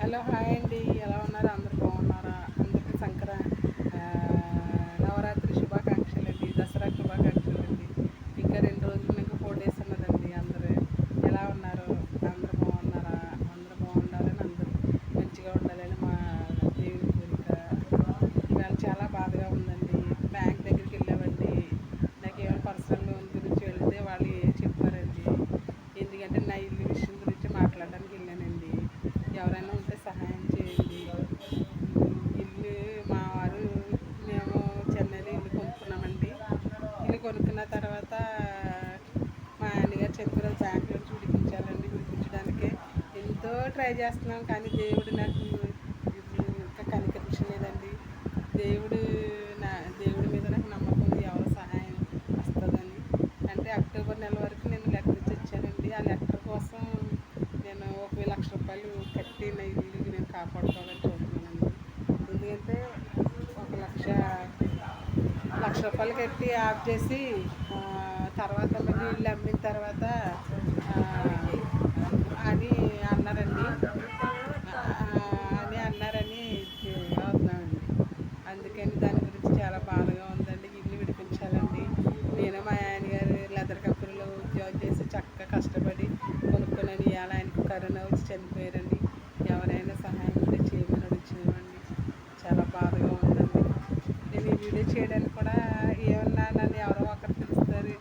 Hello hi అండి, ఎలా ఉన్నారు? అందరు బాగున్నారా? అందరికీ నవరాత్రి శుభాకాంక్షలు అండి, దసరా శుభాకాంక్షలు అండి. ఇంకా 2 రోజులు, ఇంకా 4 days ఉన్నదండి. అందరూ ఎలా ఉన్నారు? అందరు బాగున్నారా? అందరూ బాగుండాలని, అందరూ మంచిగా ఉండాలని మా దేవుని కోరిక. ఇవాళ చాలా బాధగా ఉందండి. బ్యాంక్ దగ్గరికి వెళ్ళామండి. నాకు ఏమైనా పర్సనల్ లోన్ గురించి వెళితే వాళ్ళు చెప్పారండి. ఎందుకంటే నా ఇల్లు విషయం గురించి మాట్లాడడానికి వెళ్ళానండి. ఎవరైనా ఉంటే సహాయం చేయండి. ఇల్లు మా వారు మేము చెన్నైలో ఇల్లు కొనుక్కున్నామండి. ఇల్లు కొనుక్కున్న తర్వాత మా ఆయనగారు చెప్పారు బ్యాంకులో విడిపించాలండి. విడిపించడానికే ఎంతో ట్రై చేస్తున్నాం, కానీ దేవుడు నాకు ఇంకా కనికరించలేదండి. దేవుడు నా దేవుడి మీద నాకు నమ్మకం ఉంది, ఎవరు సహాయం వస్తుందని. అంటే అక్టోబర్ నెల వరకు నేను లెటర్ ఇచ్చి వచ్చానండి. ఆ లెటర్ కోసం నేను ఒక ₹1,00,000 కట్టి నా ఇల్లు నేను కాపాడుకోవాలని చూస్తున్నానండి. ఎందుకంటే ₹1,00,000 కట్టి ఆఫ్ చేసి తర్వాత మళ్ళీ ఇల్లు అమ్మిన తర్వాత ఆ, అని అన్నారండి. అన్నారని అవుతున్నామండి. అందుకని దాని గురించి చాలా బాధగా ఉందండి. ఇల్లు విడిపించాలండి. నేను మా ఆయన గారు లెదర్ కంపెనీలో ఉద్యోగం చేసి చక్కగా కష్టపడి కొనుక్కున్నాను. ఇవాళ ఆయనకు కరోనా వచ్చి చనిపోయారండి. ఎవరైనా సహాయం ఉంటే చేయమని అడుగుతున్నామండి. చాలా బాధగా ఉందండి. నేను ఈ వీడియో చేయడానికి కూడా ఏమన్నా నన్ను ఎవరో ఒకరు పిలుస్తారు,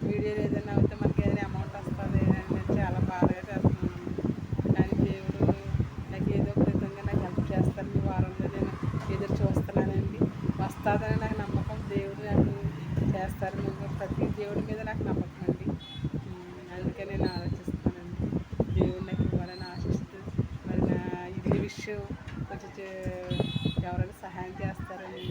వీడియోలు ఏదైనా అవుతే మనకి ఏదైనా అమౌంట్ వస్తుంది అని నేను చాలా బాధగా చేస్తున్నాను. కానీ దేవుడు నాకు ఏదో ఒక విధంగా నాకు హెల్ప్ చేస్తాను. ఈ వారంలో నేను ఎదురు చూస్తున్నానండి. వస్తుందని నాకు నమ్మకం. దేవుడు నాకు చేస్తారని ప్రతి దేవుడి మీద నాకు నమ్మకం అండి. అందుకే నేను ఆలోచిస్తున్నానండి. దేవుడు నాకు ఇవ్వాలని ఆశిస్తూ మరి నా ఇల్లు విషయం కొంచెం ఎవరైనా సహాయం చేస్తారని